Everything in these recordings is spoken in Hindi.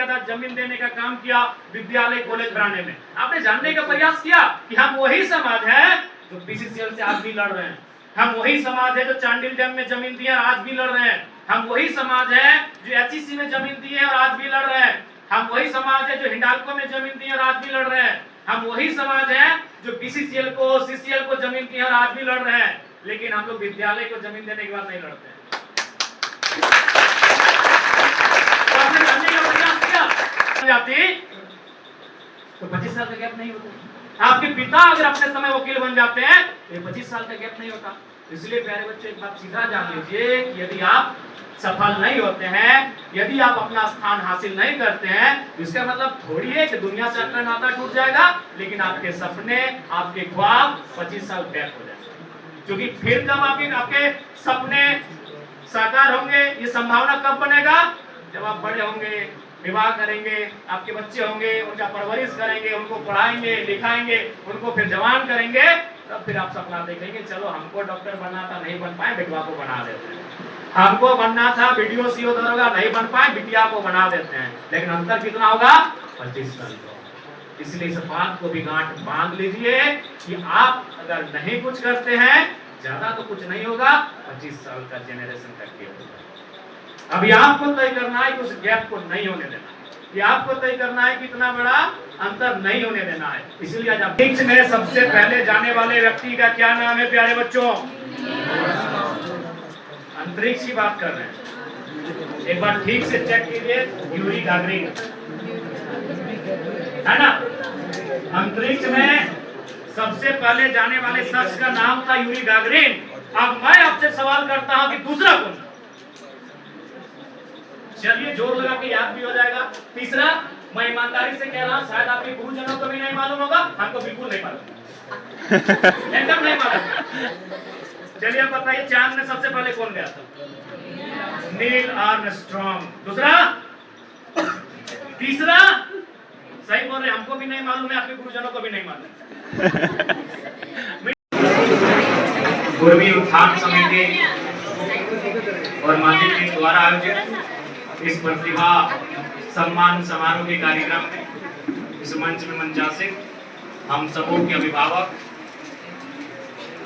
ज्यादा जमीन देने का काम किया विद्यालय कॉलेज बनाने में। आपने जानने का प्रयास किया कि हम वही समाज है जो पीसीसीएल से आज भी लड़ रहे हैं, हम वही समाज है जो चांडिल डैम में जमीन दी है आज भी लड़ रहे हैं, हम वही समाज है जो एचईसी में जमीन दी है और आज भी लड़ रहे हैं, हम वही समाज है जो हिंडाल्को में जमीन दी है और आज भी लड़ रहे हैं, हम वही समाज है जो बीसीसीएल को सीसीएल को जमीन दी है और आज भी लड़ रहे हैं। लेकिन हम लोग विद्यालय को जमीन देने के बाद नहीं लड़ते हैं। तो आपने जानने का प्रयास किया जाती तो 25 साल का गैप नहीं होता। आपके पिता अगर अपने समय वकील बन जाते हैं तो 25 साल का गैप नहीं होता। इसलिए प्यारे बच्चों एक बात सीधा जान लीजिए कि यदि आप सफल नहीं होते हैं, यदि आप अपना स्थान हासिल नहीं करते हैं, तो इसका मतलब थोड़ी है कि दुनिया से आपका नाता टूट जाएगा, लेकिन आपके सपने, आपके ख्वाब 25 साल बैक हो जाएंगे। क्योंकि फिर कब आपके सपने साकार होंगे, ये संभावना कब बनेगा? जब आप बड़े होंगे, विवाह करेंगे, आपके बच्चे होंगे, उनका परवरिश करेंगे, उनको पढ़ाएंगे लिखाएंगे, उनको फिर जवान करेंगे, तब फिर आप सपना देखेंगे चलो हमको डॉक्टर बनना था नहीं बन पाए, बेटवा को बना देते हैं, हमको बनना था वीडियो सीओ दरोगा नहीं बन पाए, बिटिया को बना देते हैं। लेकिन अंतर कितना होगा? 25 साल का। इसलिए इस बात को भी गांठ बांध लीजिए कि आप अगर नहीं कुछ करते हैं, ज्यादा तो कुछ नहीं होगा, 25 साल का जेनरेशन तक के होगा। अभी आपको तय करना है कि उस गैप को नहीं होने देना, ये आपको तय करना है कि इतना बड़ा अंतर नहीं होने देना है। इसलिए आज अंतरिक्ष में सबसे पहले जाने वाले व्यक्ति का क्या नाम है प्यारे बच्चों? अंतरिक्ष की बात कर रहे हैं, एक बार ठीक से चेक कीजिए, यूरी गागरिन है ना। अंतरिक्ष में सबसे पहले जाने वाले शख्स का नाम था यूरी गागरिन। अब मैं आपसे सवाल करता हूं कि दूसरा कौन? चलिए जोर लगा के याद भी हो जाएगा। तीसरा, मैं ईमानदारी से कह रहा हूं, शायद आपके गुरुजनों को भी नहीं मालूम होगा, हमको बिल्कुल नहीं मालूम, एकदम नहीं मालूम। चलिए आप बताइए, चांद में सबसे पहले कौन गया था? Neil Armstrong. दूसरा, तीसरा, सही बोल रहे, हमको भी नहीं मालूम है, आपके गुरुजनों को भी नहीं मालूम। पूर्वी उत्थान समिति और माजी के द्वारा आयोजित इस प्रतिभा सम्मान समारोह के कार्यक्रम में इस मंच में मंचासीन हम सबों के अभिभावक,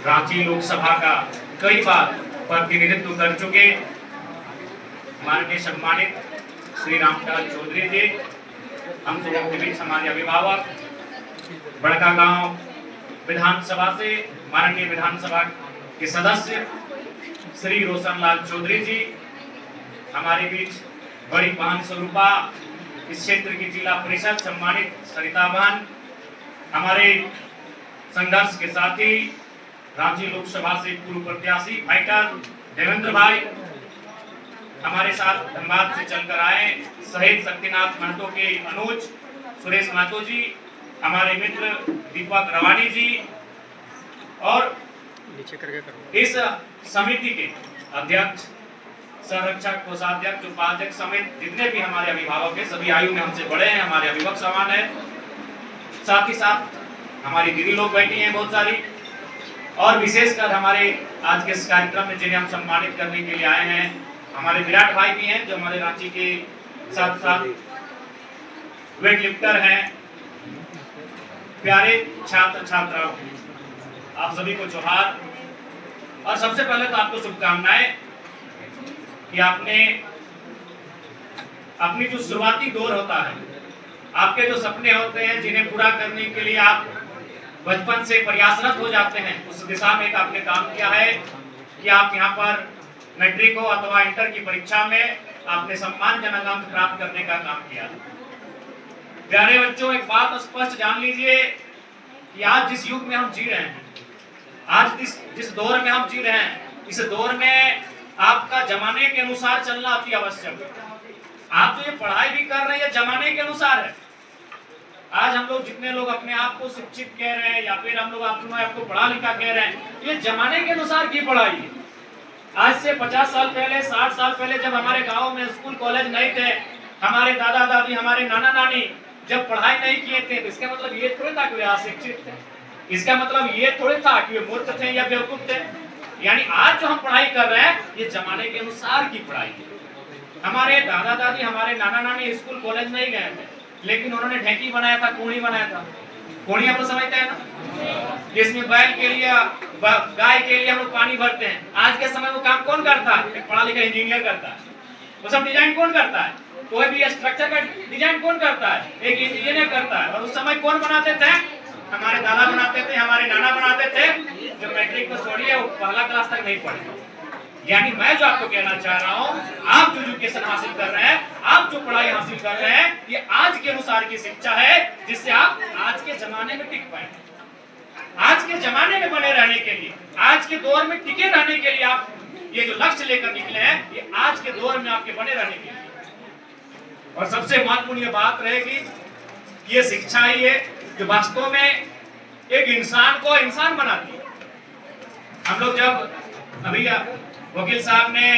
रांची लोकसभा का कई बार प्रतिनिधित्व कर चुके माननीय सम्मानित श्री रामलाल चौधरी जी, हम सबों के बीच हमारे अभिभावक, बड़कागांव विधानसभा से माननीय विधानसभा के सदस्य श्री रोशनलाल चौधरी जी, हमारे बीच बड़ी बहन स्वरूपा, इस क्षेत्र की जिला परिषद सम्मानित सरिता बहन, हमारे संघर्ष के साथी रांची लोकसभा से पूर्व प्रत्याशी फाइटर देवेंद्र भाई, हमारे साथ धनबाद से चलकर आए शहीद शक्तिनाथ महतो के अनुज सुरेश महतो जी, हमारे मित्र दीपक रवानी जी, और इस समिति के अध्यक्ष, संरक्षक, कोषाध्यक्ष, उपाध्यक्ष समेत जितने भी हमारे अभिभावक हैं, सभी आयु में हमसे बड़े हैं, हमारे अभिभावक समान है। साथ ही साथ हमारी दीदी लोग बैठी हैं बहुत सारी, और विशेषकर हमारे आज के इस कार्यक्रम में जिन्हें हम सम्मानित करने के लिए आए हैं, हमारे विराट भाई भी हैं जो हमारे रांची के साथ साथ वेट लिफ्टर हैं। प्यारे छात्र छात्राओं, आप सभी को जोहार। और सबसे पहले तो आपको शुभकामनाएं कि आपने अपनी जो शुरुआती दौर होता है, आपके जो सपने होते हैं जिन्हें पूरा करने के लिए आप बचपन से प्रयासरत हो जाते हैं, उस दिशा में एक आपने काम किया है कि आप यहाँ पर मैट्रिक हो अथवा इंटर की परीक्षा में आपने सम्मानजनक अंक प्राप्त करने का काम किया। प्यारे बच्चों, एक बात स्पष्ट जान लीजिए कि आज जिस युग में हम जी रहे हैं, आज जिस दौर में हम जी रहे हैं, इस दौर में आपका जमाने के अनुसार चलना अति आवश्यक है। आप जो ये पढ़ाई भी कर रहे हैं, जमाने के अनुसार है। आज हम लोग जितने लोग अपने आप को शिक्षित कह रहे हैं या फिर हम लोग आपको पढ़ा लिखा कह रहे हैं, ये जमाने के अनुसार की पढ़ाई है। आज से 50 साल पहले, 60 साल पहले जब हमारे गांव में स्कूल कॉलेज नहीं थे, हमारे दादा दादी, हमारे नाना नानी जब पढ़ाई नहीं किए थे, तो इसका मतलब ये थोड़ी था कि वे अशिक्षित थे, इसका मतलब ये थोड़ी था कि वे मूर्ख थे या बेवकूफ थे। यानी आज जो हम पढ़ाई कर रहे हैं, ये जमाने के अनुसार की पढ़ाई है। हमारे दादा दादी, हमारे नाना नानी स्कूल कॉलेज नहीं गए थे, लेकिन उन्होंने ढेंकी बनाया था, कूड़ी बनाया था। कूड़ी आप लोग समझते हैं ना, जिसमें बैल के लिए, गाय के लिए हम लोग पानी भरते हैं। आज के समय वो काम कौन करता है? एक पढ़ा लिखा इंजीनियर करता है। वो सब डिजाइन कौन करता है? कोई भी स्ट्रक्चर का डिजाइन कौन करता है? एक इंजीनियर करता है। और उस समय कौन बनाते थे? हमारे दादा बनाते थे, हमारे नाना बनाते थे, जो मैट्रिक को छोड़िए वो पहला क्लास तक नहीं पढ़े। यानी मैं जो आपको कहना चाह रहा हूं, आप जो एजुकेशन हासिल कर रहे हैं, आप जो पढ़ाई हासिल कर रहे हैं, ये आज के अनुसार की शिक्षा है, जिससे आप आज के जमाने में टिक पाएंगे। आज के जमाने में बने रहने के लिए, आज के दौर में टिके रहने के लिए आप ये जो लक्ष्य लेकर निकले हैं, ये आज के दौर में आपके बने रहने के लिए। और सबसे महत्वपूर्ण ये बात रहेगी, ये शिक्षा ही है जो वास्तव में एक इंसान को इंसान बनाती है। हम लोग जब अभी वकील साहब ने,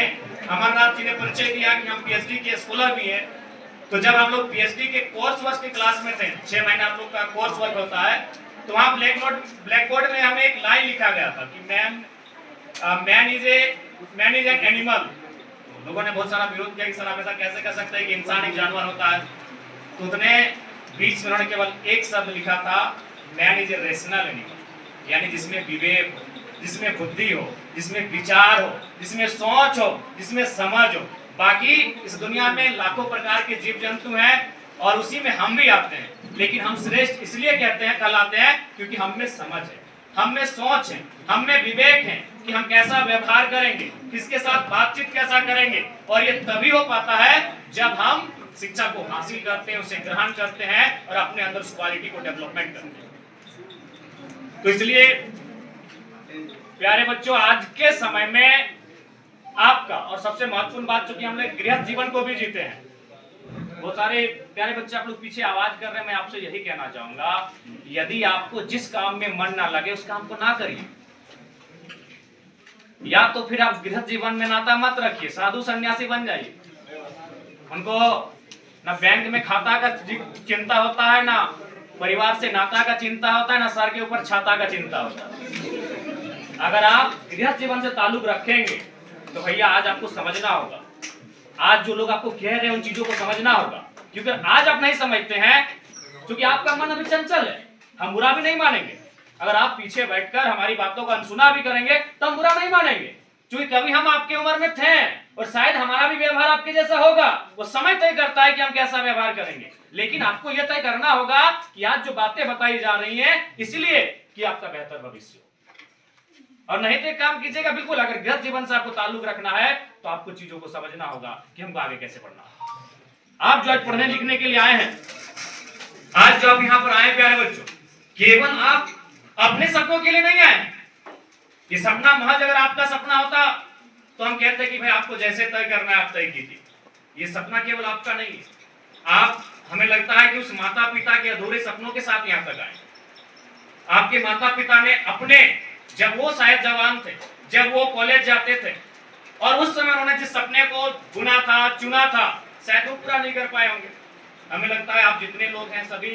अमरनाथ जी ने परिचय दिया कि हम पीएचडी के स्कॉलर भी हैं, तो जब हम लोग पीएचडी के कोर्स वर्क की क्लास में थे, 6 महीना हम लोग का कोर्स वर्क होता है, तो वहाँ ब्लैक बोर्ड में हमें एक लाइन लिखा गया था कि मैन इज एन एनिमल। लोगों ने बहुत सारा विरोध किया कि सर आप ऐसा कैसे कर सकते हैं कि इंसान एक जानवर होता है। तो उतने बीच में उन्होंने केवल एक शब्द लिखा था, man is a rational animal, यानी जिसमें विवेक हो, जिसमें बुद्धि हो, जिसमें विचार हो, जिसमें सोच हो, जिसमें समझ हो। बाकी इस दुनिया में लाखों प्रकार के जीव जंतु हैं और उसी में हम भी आते हैं, लेकिन हम श्रेष्ठ इसलिए कहलाते हैं क्योंकि हम में समझ है, हम में सोच है, हम में विवेक है कि हम कैसा व्यवहार करेंगे, किसके साथ बातचीत कैसा करेंगे। और ये तभी हो पाता है जब हम शिक्षा को हासिल करते हैं, उसे ग्रहण करते हैं और अपने अंदर उस क्वालिटी को डेवलपमेंट करते हैं। तो इसलिए प्यारे बच्चों, आज के समय में आपका, और सबसे महत्वपूर्ण बात, चूंकि हम लोग गृहस्थ जीवन को भी जीते हैं, बहुत सारे प्यारे बच्चे आप लोग पीछे आवाज कर रहे हैं, मैं आपसे यही कहना चाहूंगा, यदि आपको जिस काम में मन ना लगे उस काम को ना करिए। या तो फिर आप गृहस्थ जीवन में नाता मत रखिए, साधु सन्यासी बन जाइए। उनको ना बैंक में खाता का चिंता होता है, ना परिवार से नाता का चिंता होता है, ना सर के ऊपर छाता का चिंता होता है। अगर आप गृहस्थ जीवन से ताल्लुक रखेंगे तो भैया आज आपको समझना होगा, आज जो लोग आपको कह रहे हैं उन चीजों को समझना होगा, क्योंकि आज आप नहीं समझते हैं, क्योंकि आपका मन अभी चंचल है। हम बुरा भी नहीं मानेंगे, अगर आप पीछे बैठकर हमारी बातों को अनसुना भी करेंगे तो हम बुरा नहीं मानेंगे, क्योंकि कभी हम आपके उम्र में थे और शायद हमारा भी व्यवहार आपके जैसा होगा। वो समय तय करता है कि हम कैसा व्यवहार करेंगे, लेकिन आपको यह तय करना होगा कि आज जो बातें बताई जा रही हैं इसलिए कि आपका बेहतर भविष्य हो, और नहीं तो काम कीजिएगा। बिल्कुल, अगर गृहस्थ जीवन से आपको ताल्लुक रखना है तो आपको चीजों को समझना होगा कि हमको आगे कैसे बढ़ना है। आप जो आज पढ़ने लिखने के लिए आए हैं, आज जो आप यहाँ पर आए प्यारे बच्चों, केवल आप अपने सपनों के लिए नहीं आए। ये सपना महज अगर आपका सपना होता तो हम कहते कि भाई आपको जैसे तय करना है आप तय कीजिए। ये सपना केवल आपका नहीं है, आप, हमें लगता है कि उस माता पिता के अधूरे सपनों के साथ यहाँ तक आए। आपके माता पिता ने अपने, जब वो शायद जवान थे, जब वो कॉलेज जाते थे, और उस समय उन्होंने जिस सपने को बुना था, चुना था, शायद वो पूरा नहीं कर पाए होंगे। हमें लगता है आप जितने लोग हैं सभी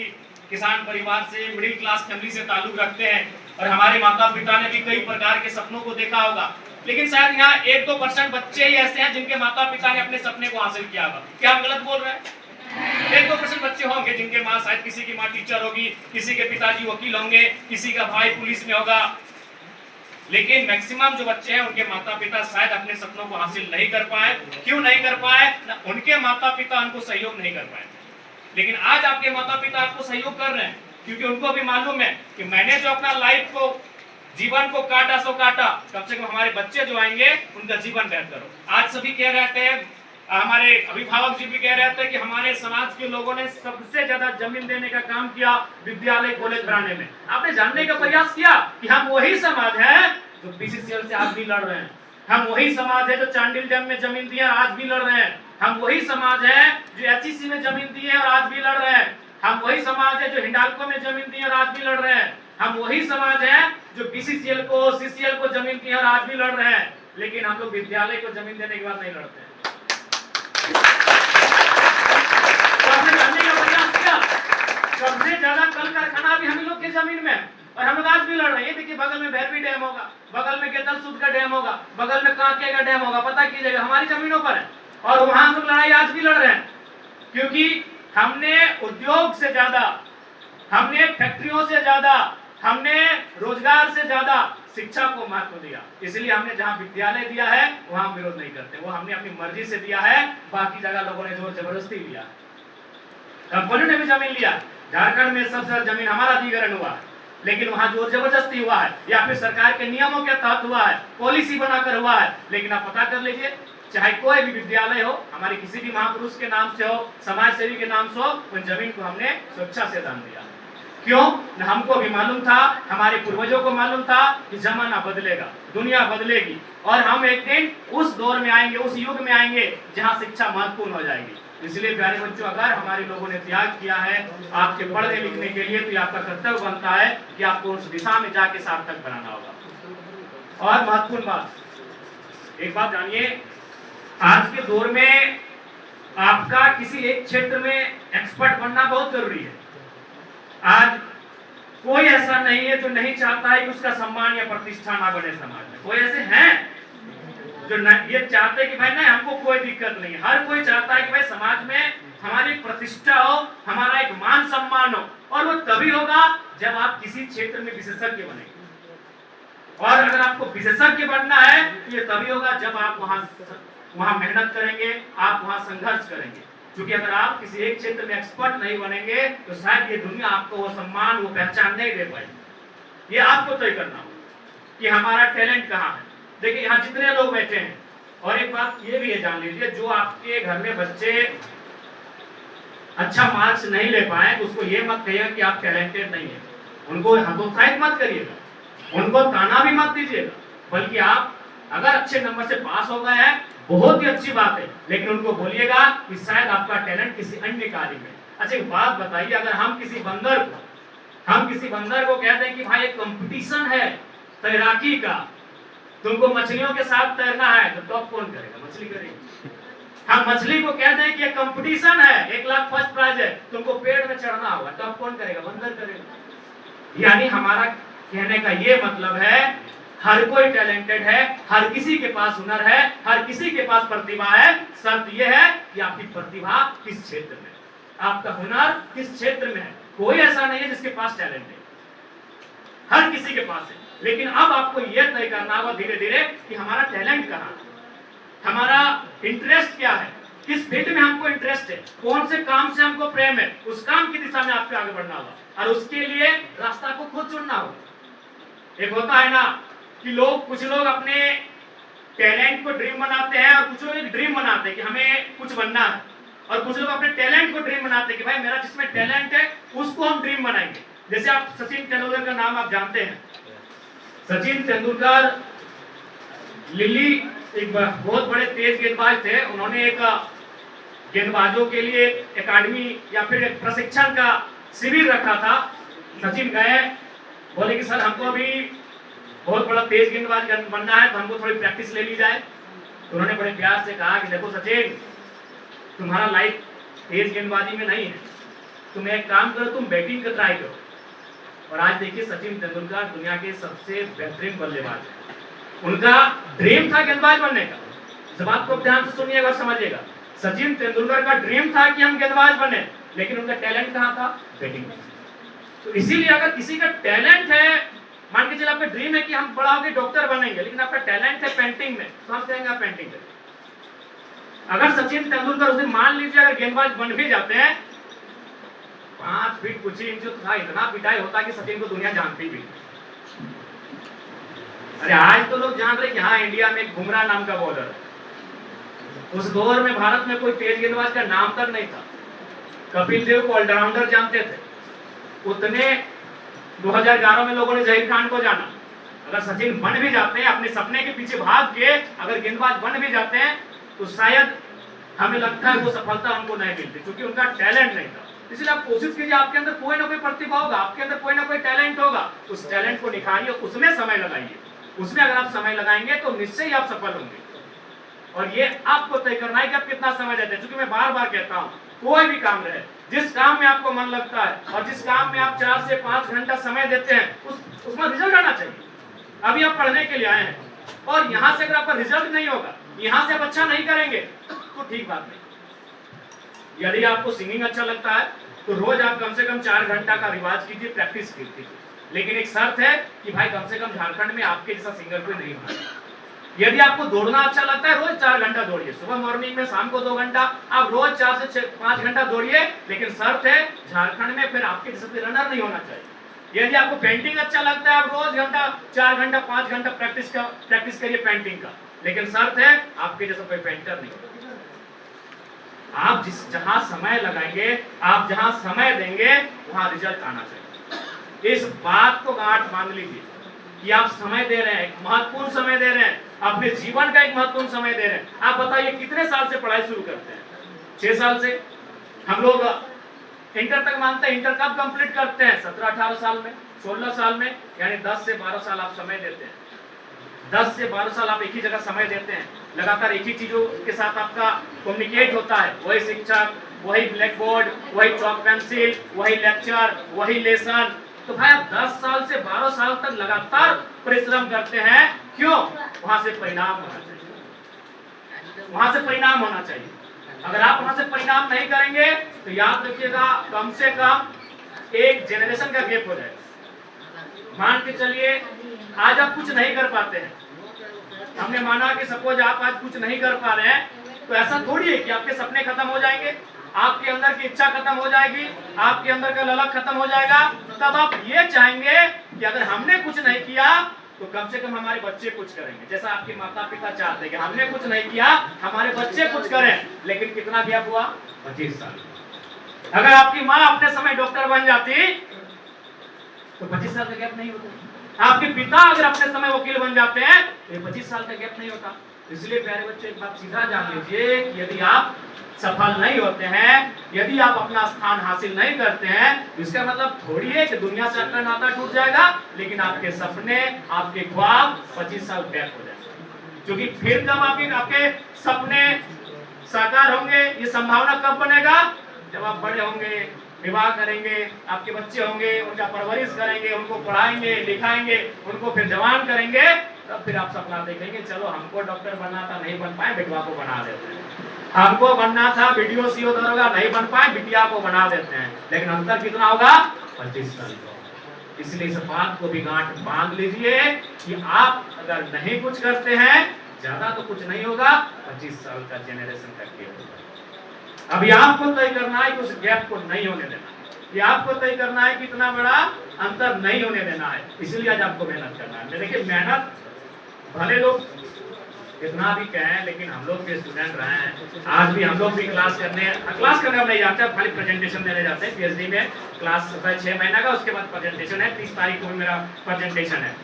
किसान परिवार से, मिडिल क्लास फैमिली से ताल्लुक रखते हैं, और हमारे माता पिता ने भी कई प्रकार के सपनों को देखा होगा, लेकिन शायद यहाँ 1-2% बच्चे ही ऐसे हैं जिनके माता पिता ने अपने सपने को हासिल किया होगा। क्या हम गलत बोल रहे हैं? 1-2% बच्चे होंगे जिनके माँ, शायद किसी की माँ टीचर होगी, किसी के पिताजी वकील होंगे, किसी का भाई पुलिस में होगा, लेकिन मैक्सिमम जो बच्चे हैं उनके माता पिता शायद अपने सपनों को हासिल नहीं कर पाए। क्यों नहीं कर पाए? ना उनके माता पिता उनको सहयोग नहीं कर पाए, लेकिन आज आपके माता पिता आपको सहयोग कर रहे हैं, क्योंकि उनको भी मालूम है कि मैंने जो अपना लाइफ को, जीवन को काटा सो काटा, कम से कम हमारे बच्चे जो आएंगे उनका जीवन बेहतर हो। आज सभी कह रहे थे, हमारे अभिभावक जी भी कह रहे थे कि हमारे समाज के लोगों ने सबसे ज्यादा जमीन देने का काम किया विद्यालय कॉलेज बनाने में। आपने जानने का प्रयास किया कि हम वही समाज है जो पीसीसीएल से आज भी लड़ रहे हैं, हम वही समाज है जो चांडिल डैम में जमीन दी है और आज भी लड़ रहे हैं, हम वही समाज है जो एचईसी में जमीन दी है और आज भी लड़ रहे हैं, हम वही समाज है जो हिंडाल्को में जमीन दी है और आज भी लड़ रहे हैं, हम वही समाज है जो बीसीसीएल को, सीसीएल को जमीन दी है और आज भी लड़ रहे हैं, लेकिन हम लोग विद्यालय को जमीन देने के बाद नहीं लड़ते हैं। तो आपने जानने का प्रयास किया, सबसे ज्यादा कल कारखाना भी हम लोग के जमीन में, और हम लोग आज भी लड़ रहे हैं। देखिए, बगल में भैरवी डैम होगा, बगल में केतल सूद का डैम होगा, बगल में कांके का डैम होगा, पता कीजिएगा हमारी जमीनों पर है। और वहां हम लोग लड़ाई आज भी लड़ रहे हैं, क्योंकि हमने उद्योग से ज्यादा, हमने फैक्ट्रियों से ज्यादा, हमने रोजगार से ज्यादा शिक्षा को महत्व दिया। इसलिए हमने जहां विद्यालय दिया है वहां हम विरोध नहीं करते, वो हमने अपनी मर्जी से दिया है। बाकी जगह लोगों ने जोर जबरदस्ती लिया, कंपनियों ने भी जमीन लिया। झारखंड में सबसे ज्यादा जमीन हमारा अधिग्रहण हुआ है, लेकिन वहां जोर जबरदस्ती हुआ है या फिर सरकार के नियमों के तहत हुआ है, पॉलिसी बनाकर हुआ है। लेकिन आप पता कर लीजिए, चाहे कोई भी विद्यालय हो, हमारे किसी भी महापुरुष के नाम से हो, समाज सेवी के नाम से हो, उन जमीन को हमने स्वेच्छा से दान दिया। क्यों? हमको भी मालूम था, हमारे पूर्वजों को मालूम था कि जमाना बदलेगा, दुनिया बदलेगी और हम एक दिन उस दौर में आएंगे, उस युग में आएंगे जहां शिक्षा महत्वपूर्ण हो जाएगी। इसलिए प्यारे बच्चों, अगर हमारे लोगों ने त्याग किया है आपके पढ़ने लिखने के लिए, तो ये आपका कर्तव्य बनता है कि आपको उस दिशा में जाके सार्थक बनाना होगा। और महत्वपूर्ण बात, एक बात जानिए, आज के दौर में आपका किसी एक क्षेत्र में एक्सपर्ट बनना बहुत जरूरी है। आज कोई ऐसा नहीं है जो नहीं चाहता है कि उसका सम्मान या प्रतिष्ठा ना बढ़े समाज में। कोई ऐसे हैं जो ये चाहते हैं कि भाई नहीं, हमको कोई दिक्कत नहीं। हर कोई चाहता है कि भाई समाज में हमारी प्रतिष्ठा हो, हमारा एक मान सम्मान हो, और वो तभी होगा जब आप किसी क्षेत्र में विशेषज्ञ बनेंगे। और अगर आपको विशेषज्ञ बनना है तो ये तभी होगा जब आप वहां मेहनत करेंगे, आप वहां संघर्ष करेंगे। क्योंकि अगर आप किसी एक क्षेत्र में एक्सपर्ट नहीं बनेंगे तो शायद ये दुनिया आपको वो सम्मान, वो पहचान नहीं दे पाएगी। ये आपको तय करना होगा कि हमारा टैलेंट कहाँ है। देखिए, यहाँ जितने लोग बैठे हैं, और एक बात ये भी है जान लीजिए, जो आपके घर में बच्चे अच्छा मार्क्स नहीं ले पाए तो उसको ये मत कहिए कि आप टैलेंटेड नहीं है। उनको हतोत्साहित मत करिएगा, उनको ताना भी मत दीजिएगा, बल्कि आप अगर अच्छे नंबर से पास हो गए हैं बहुत ही अच्छी बात है, लेकिन उनको बोलिएगा कि शायद आपका टैलेंट किसी अन्य कार्य में। अच्छा, एक बात बताइए, अगर हम किसी बंदर को कहते हैं कि भाई एक कंपटीशन है तैराकी का, तुमको मछलियों के साथ तैरना है, तो टॉप कौन करेगा? मछली करेगी। हम मछली को कहते हैं कि एक कंपटीशन है, 1 लाख फर्स्ट प्राइज है, तुमको पेड़ में चढ़ना होगा, टॉप कौन करेगा? बंदर करेगा। यानी हमारा कहने का ये मतलब है, हर कोई टैलेंटेड है, हर किसी के पास हुनर है, हर किसी के पास प्रतिभा है। शर्त यह है कि आपकी प्रतिभा किस क्षेत्र में, आपका हुनर किस क्षेत्र में है। कोई ऐसा नहीं है जिसके पास टैलेंट है, हर किसी के पास है। लेकिन अब आपको यह तय करना होगा धीरे धीरे कि हमारा टैलेंट कहाँ है, हमारा इंटरेस्ट क्या है, किस फील्ड में हमको इंटरेस्ट है, कौन से काम से हमको प्रेम है, उस काम की दिशा में आपको आगे बढ़ना होगा। और उसके लिए रास्ता को खुद चुनना होगा। एक होता है ना कि कुछ लोग अपने टैलेंट को ड्रीम बनाते हैं, और कुछ लोग एक ड्रीम बनाते हैं कि हमें कुछ बनना है, और कुछ लोग अपने टैलेंट को ड्रीम बनाते हैं कि भाई मेरा जिसमें टैलेंट है उसको हम ड्रीम बनाएंगे। जैसे आप सचिन तेंदुलकर का नाम आप जानते हैं। सचिन तेंदुलकर लिल्ली एक बहुत बड़े तेज गेंदबाज थे। उन्होंने एक गेंदबाजों के लिए एकेडमी या फिर एक प्रशिक्षण का शिविर रखा था। सचिन गए, बोले कि सर हमको अभी बहुत बड़ा तेज गेंदबाज बनना है, तो हमको थोड़ी प्रैक्टिस ले ली जाए। तो उन्होंने बड़े प्यार से कहा कि देखो सचिन, तुम्हारा लाइफ तेज गेंदबाजी में नहीं है, तुम एक काम करो, तुम बैटिंग का ट्राई करो। और आज देखिए सचिन तेंदुलकर दुनिया के सबसे बेहतरीन बल्लेबाज है। उनका ड्रीम था गेंदबाज बनने का। जब आपको ध्यान से सुनिएगा और समझिएगा, सचिन तेंदुलकर का ड्रीम था कि हम गेंदबाज बने, लेकिन उनका टैलेंट कहाँ था? बैटिंग। तो इसीलिए अगर किसी का टैलेंट है, मान के चलिए आपका ड्रीम है कि हम बड़ा होकर डॉक्टर बनेंगे, लेकिन आपका टैलेंट है पेंटिंग में, तो हम कहेंगे आप पेंटिंग करें। अगर सचिन तेंदुलकर उस दिन मान लीजिए अगर गेंदबाज बन भी जाते हैं, 5 फीट कुछ ही इंच था, इतना पिटाई होता कि सचिन को दुनिया जानती भी। अरे आज तो लोग जान रहे कि हाँ इंडिया में एक बुमराह नाम का बॉलर है। उस दौर में भारत में कोई तेज गेंदबाज का नाम तक नहीं था। कपिल देव को ऑलराउंडर जानते थे। उतने 2011 में लोगों ने जहीर खान को जाना। अगर सचिन बन भी जाते हैं, अपने सपने के पीछे भाग के अगर गेंदबाज बन भी जाते हैं, तो शायद हमें लगता है वो सफलता उनको नहीं मिलती, क्योंकि उनका टैलेंट नहीं था। इसलिए आप कोशिश कीजिए, आपके अंदर कोई ना कोई प्रतिभा होगा, आपके अंदर कोई ना कोई टैलेंट होगा, उस टैलेंट को निखारिए, उसमें समय लगाइए। उसमें अगर आप समय लगाएंगे तो निश्चय ही आप सफल होंगे। और ये आपको तय करना है कि आप कितना समय देते हैं। क्योंकि मैं बार बार कहता हूँ, कोई भी काम रहे, जिस काम में आपको मन लगता है और जिस काम में आप 4 से 5 घंटा समय देते हैं, उसमें रिजल्ट आना चाहिए। अभी आप पढ़ने के लिए आए हैं और यहाँ से अगर आपका रिजल्ट नहीं होगा, यहाँ से आप अच्छा नहीं करेंगे, तो ठीक बात नहीं। यदि आपको सिंगिंग अच्छा लगता है तो रोज आप कम से कम 4 घंटा का रिवाज कीजिए, प्रैक्टिस कीजिए, लेकिन एक शर्त है कि भाई कम से कम झारखंड में आपके जैसा सिंगर कोई नहीं होना। यदि आपको दौड़ना अच्छा लगता है, रोज 4 घंटा दौड़िए, सुबह मॉर्निंग में, शाम को 2 घंटा, आप रोज 4 से 5 घंटा दौड़िए, लेकिन शर्त है झारखंड में फिर आपके जैसा रनर नहीं होना चाहिए। यदि आपको पेंटिंग अच्छा लगता है, आप रोज 4 घंटा 5 घंटा प्रैक्टिस करिए पेंटिंग का, लेकिन शर्त है आपके जैसा कोई पेंटर नहीं। आप जहां समय लगाएंगे, आप जहां समय देंगे, वहां रिजल्ट आना चाहिए। इस बात को गांठ बांध लीजिए कि आप समय दे रहे हैं, एक महत्वपूर्ण समय दे रहे हैं, अपने जीवन का एक महत्वपूर्ण समय दे रहे हैं। आप बताइए कितने साल से पढ़ाई शुरू करते हैं? 6 साल से। हम लोग इंटर तक मानते हैं। इंटर कब कंप्लीट करते हैं? 17-18 साल में, 16 साल में, यानी 10 से 12 साल आप समय देते हैं। 10 से 12 साल आप एक ही जगह समय देते हैं, लगातार एक ही चीजों के साथ आपका कम्युनिकेट होता है। वही शिक्षक, वही ब्लैक बोर्ड, वही चॉक पेंसिल, वही लेक्चर, वही लेसन। तो भाई आप 10 साल से 12 साल तक लगातार परिश्रम करते हैं, क्यों? वहां से परिणाम होना चाहिए, वहां से परिणाम होना चाहिए। अगर आप वहां से परिणाम नहीं करेंगे तो याद रखिएगा, कम से कम एक जनरेशन का गैप हो जाएगा। मान के चलिए आज आप कुछ नहीं कर पाते हैं, हमने माना कि सपोज आप आज कुछ नहीं कर पा रहे हैं, तो ऐसा थोड़ी है कि आपके सपने खत्म हो जाएंगे, आपके अंदर की इच्छा खत्म हो जाएगी, आपके अंदर का ललक खत्म हो जाएगा। तब आप ये चाहेंगे कि अगर हमने कुछ नहीं किया तो कम से कम हमारे बच्चे कुछ करेंगे। जैसा आपके माता पिता चाहते हैं कि हमने कुछ नहीं किया, हमारे बच्चे कुछ करें, लेकिन कितना गैप हुआ? 25 साल। अगर आपकी माँ अपने समय डॉक्टर बन जाती तो 25 साल का गैप नहीं होता। आपके पिता अगर अपने समय वकील बन जाते हैं तो 25 साल का गैप नहीं होता। इसलिए प्यारे बच्चे एक बात सीधा जान लीजिए कि यदि आप सफल नहीं होते हैं, यदि आप अपना स्थान हासिल नहीं करते हैं, इसका मतलब थोड़ी है कि दुनिया से आपका नाता टूट जाएगा, लेकिन आपके सपने, आपके ख्वाब 25 साल बैक हो जाएंगे। क्योंकि फिर कब आपके सपने साकार होंगे, ये संभावना कब बनेगा? जब आप बड़े होंगे, विवाह करेंगे, आपके बच्चे होंगे, उनका परवरिश करेंगे, उनको पढ़ाएंगे, लिखाएंगे, उनको फिर जवान करेंगे, तब फिर आप सपना देखेंगे चलो हमको डॉक्टर बनना था, नहीं बन पाए, बेटवा को बना देते हैं। हमको बनना था वीडियो सीओ दरोगा, नहीं बन पाए, बिटिया को बना देते हैं। लेकिन अंतर कितना होगा? 25 साल का। इसलिए इस बात को भी गांठ बांध लीजिए कि आप अगर नहीं कुछ करते हैं, ज्यादा तो कुछ नहीं होगा, 25 साल का जनरेशन का गैप होगा। अभी आपको तय करना है कि उस गैप को नहीं होने देना, ये आपको तय करना है कि इतना बड़ा अंतर नहीं होने देना है। इसलिए आज आपको मेहनत करना है। देखिए मेहनत भले लोग कितना भी कहें, लेकिन हम लोग के स्टूडेंट रहे हैं, आज भी हम लोग भी क्लास करने हम नहीं जाते, खाली प्रेजेंटेशन देने जाते हैं। पीएचडी में क्लास 6 महीने का, उसके बाद प्रेजेंटेशन है, 30 तारीख को मेरा प्रेजेंटेशन है।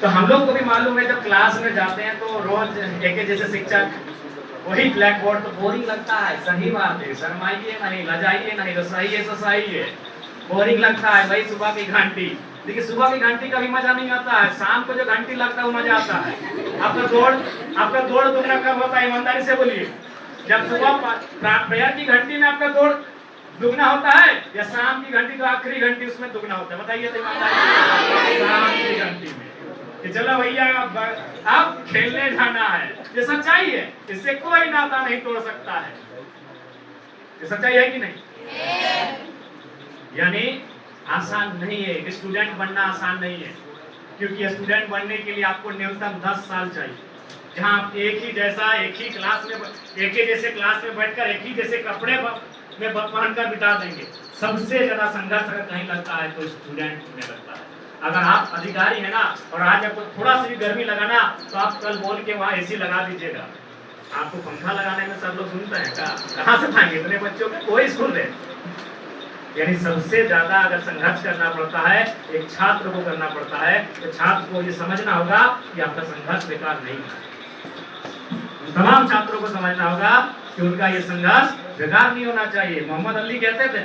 तो हम लोग को भी मालूम है जब क्लास में जाते हैं तो रोज एक जैसे शिक्षक, वही ब्लैक बोर्ड, तो बोरिंग लगता है। सही बात है, शर्माइए नहीं, लजाइए नहीं, तो सही है, तो सही है, बोरिंग लगता है। वही सुबह की घंटी, देखिए सुबह की घंटी का भी मजा नहीं आता है, शाम को जो घंटी लगता है वो मजा आता है। आपका दौड़ दुगना कब होता है? ईमानदारी से बोलिए। जब सुबह प्रेयर की घंटी में आपका दौड़ दुगना होता है, या शाम की घंटी, तो आखिरी घंटी उसमें दुगना होता है? बताइए तो ईमानदारी। शाम की घंटी में कि चलो भैया अब खेलने जाना है, ये सच्चाई है, इससे कोई नाता नहीं तोड़ सकता है। ये सच्चाई है कि नहीं? यानी आसान नहीं है, स्टूडेंट बनना आसान नहीं है, क्योंकि स्टूडेंट बनने के लिए आपको न्यूनतम 10 साल चाहिए, जहां आप एक ही जैसे क्लास में बैठकर एक ही जैसे कपड़े में पहनकर बिता देंगे। सबसे ज्यादा संघर्ष अगर कहीं लगता है तो स्टूडेंट में लगता है। अगर आप अधिकारी है ना, और आज आपको थोड़ा सी भी गर्मी लगाना, तो आप कल बोल के वहाँ AC लगा दीजिएगा। आपको पंखा लगाने में सब लोग सुनते हैं, कहाँ से पाएंगे इतने बच्चों के? कोई स्कूल है। यानी सबसे ज्यादा अगर संघर्ष करना पड़ता है, एक छात्र को करना पड़ता है, तो छात्र को ये समझना होगा कि आपका संघर्ष बेकार नहीं है। तमाम छात्रों को समझना होगा कि उनका ये संघर्ष बेकार नहीं होना चाहिए। मोहम्मद अली कहते थे,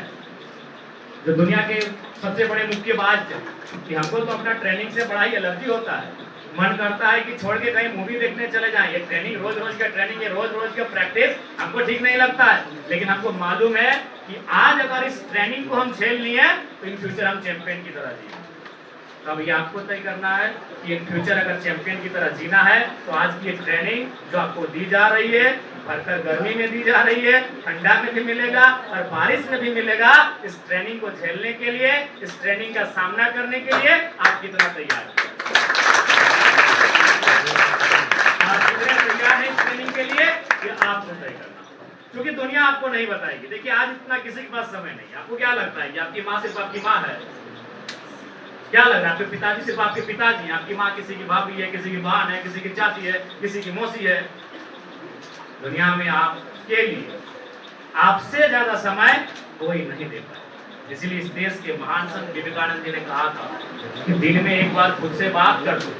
जो दुनिया के सबसे बड़े मुक्केबाज थे, कि हमको तो अपना ट्रेनिंग से बड़ा ही एलर्जी होता है, मन करता है कि छोड़ के कहीं मूवी देखने चले जाएं। ये ट्रेनिंग रोज का ट्रेनिंग, ये रोज का प्रैक्टिस हमको ठीक नहीं लगता है, लेकिन हमको मालूम है कि आज अगर इस ट्रेनिंग को हम झेल लिए तो इन फ्यूचर हम चैंपियन की तरह जिए। तो अब ये आपको तय करना है कि इन फ्यूचर अगर चैंपियन की तरह जीना है तो आज की एक ट्रेनिंग जो आपको दी जा रही है, भरकर गर्मी में दी जा रही है, ठंडा में भी मिलेगा और बारिश में भी मिलेगा। इस ट्रेनिंग को झेलने के लिए, इस ट्रेनिंग का सामना करने के लिए आप कितना तैयार हैं? आप कितने तैयार हैं इस ट्रेनिंग के लिए, ये आपको तय करना, क्योंकि दुनिया आपको नहीं बताएगी। देखिए आज इतना किसी के पास समय नहीं है। आपको क्या लगता है कि आपकी माँ सिर्फ आपकी माँ है? क्या लग रहा है? आपके पिताजी सिर्फ आपके पिताजी हैं, आपकी माँ किसी की भाभी है, किसी की बहन है, किसी की चाची है, किसी की मौसी है। दुनिया में आपके लिए आपसे ज्यादा समय कोई नहीं दे पाए। इसलिए इस देश के महान संत विवेकानंद जी ने कहा था कि दिन में एक बार खुद से बात कर लो,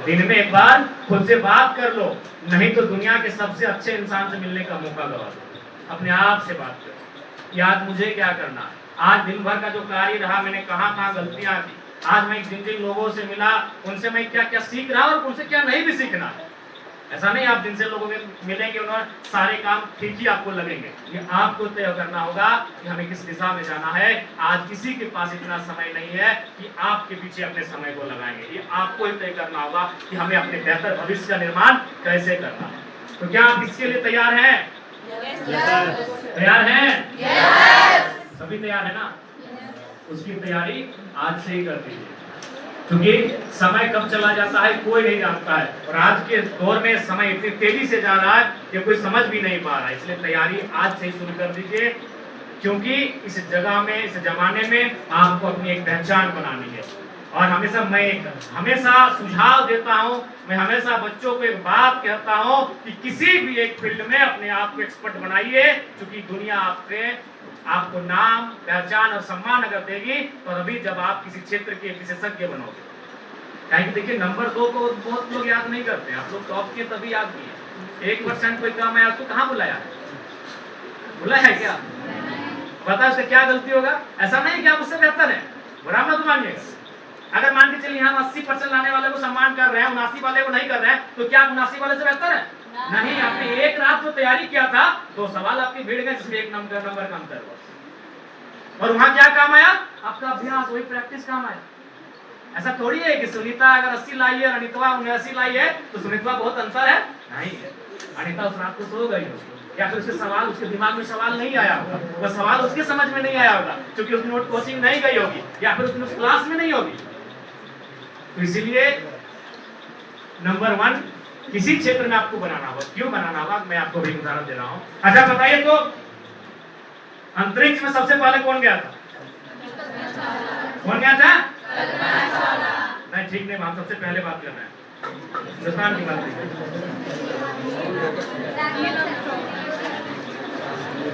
दिन में एक बार खुद से बात कर लो, नहीं तो दुनिया के सबसे अच्छे इंसान से मिलने का मौका गवा दो। अपने आप से बात करो कि आज मुझे क्या करना है, आज दिन भर का जो कार्य रहा, मैंने कहाँ गलतियां की, आज मैं जिन जिन लोगों से मिला उनसे मैं क्या क्या सीख रहा और उनसे क्या नहीं भी सीखना है। ऐसा नहीं आप जिनसे लोगों के मिलेंगे उन्होंने सारे काम ठीक ही आपको लगेंगे। ये आपको तय करना होगा कि हमें किस दिशा में जाना है। आज किसी के पास इतना समय नहीं है कि आपके पीछे अपने समय को लगाएंगे। ये आपको ही तय करना होगा कि हमें अपने बेहतर भविष्य का निर्माण कैसे करना है। तो क्या आप इसके लिए तैयार हैं? तैयार हैं? सभी तैयार है ना? उसकी तैयारी आज से ही कर दीजिए, क्योंकि समय कब चला जाता है कोई नहीं जानता है, और आज के दौर में समय इतनी तेजी से जा रहा है कि कोई समझ भी नहीं पा रहा है। इसलिए तैयारी आज से ही शुरू कर दीजिए, क्योंकि इस जगह में, इस जमाने में आपको अपनी एक पहचान बनानी है। और हमेशा सुझाव देता हूँ, मैं हमेशा बच्चों को एक बात कहता हूँ कि किसी भी एक फील्ड में अपने आप को एक्सपर्ट बनाइए, क्योंकि दुनिया आपको नाम, पहचान और सम्मान अगर देगी तो अभी जब आप किसी क्षेत्र के विशेषज्ञ बनोगे। क्या देखिए नंबर 2 को बहुत लोग याद नहीं करते, आप लोग टॉप के तभी याद किए। 1% कोई काम है आपको कहाँ बुलाया है क्या? पता उसका क्या गलती होगा? ऐसा नहीं कि आप उससे बेहतर है, बुरा मत मानिएगा। अगर मान के चलिए हम 80% लाने वाले को सम्मान कर रहे हैं, 79 वाले को नहीं कर रहे हैं, तो क्या 79 वाले से बेहतर है? नहीं। आपने एक रात जो तैयारी किया था, 2 सवाल आपकी भीड़ गए जिसमें 1 नंबर का अंतर हुआ, और वहां क्या काम आया? आपका अभ्यास, वही प्रैक्टिस काम आया। ऐसा थोड़ी है कि सुनीता अगर 80 लाई है, अनिता 79 लाई है, तो सुनीता बहुत अंतर है? नहीं है। अनिता उस रात को सो गई होगी, या फिर उसके सवाल, उसके दिमाग में सवाल नहीं आया होगा, वो सवाल उसके समझ में नहीं आया होगा, क्योंकि उसकी नोट कोचिंग नहीं गई होगी, या फिर उसकी उस क्लास में नहीं होगी। तो इसीलिए नंबर 1 किसी क्षेत्र में आपको बनाना होगा। क्यों बनाना होगा, मैं आपको भी उदाहरण दे रहा हूं। अच्छा बताइए, तो अंतरिक्ष में सबसे पहले कौन गया था? कौन गया था? नहीं, ठीक नहीं, हम सबसे पहले बात कर रहे हैं हिंदुस्तान की बात नहीं।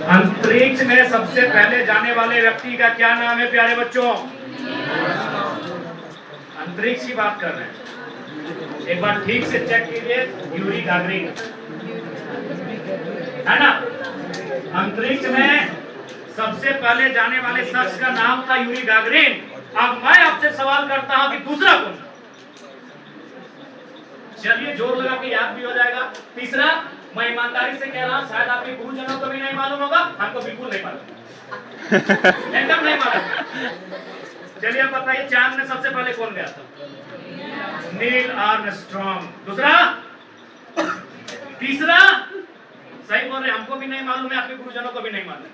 अंतरिक्ष में सबसे पहले जाने वाले व्यक्ति का क्या नाम है प्यारे बच्चों? अंतरिक्ष की बात कर रहे हैं, एक बार ठीक से चेक कीजिए। यूरी गागरिन है ना? अंतरिक्ष में सबसे पहले जाने वाले शख्स का नाम था यूरी गागरिन। अब मैं आपसे सवाल करता हूं कि दूसरा कौन? चलिए जोर लगा के याद भी हो जाएगा। तीसरा, मैं ईमानदारी से कह रहा हूं, शायद आपके गुरुजनों को भी नहीं मालूम होगा, हमको बिल्कुल नहीं मालूम, एकदम नहीं मालूम। चलिए आप बताइए, चांद में सबसे पहले कौन गया था? Neil Armstrong. दूसरा, तीसरा, सही बोल रहे, हमको भी नहीं मालूम है, आपके गुरुजनों को भी नहीं मालूम।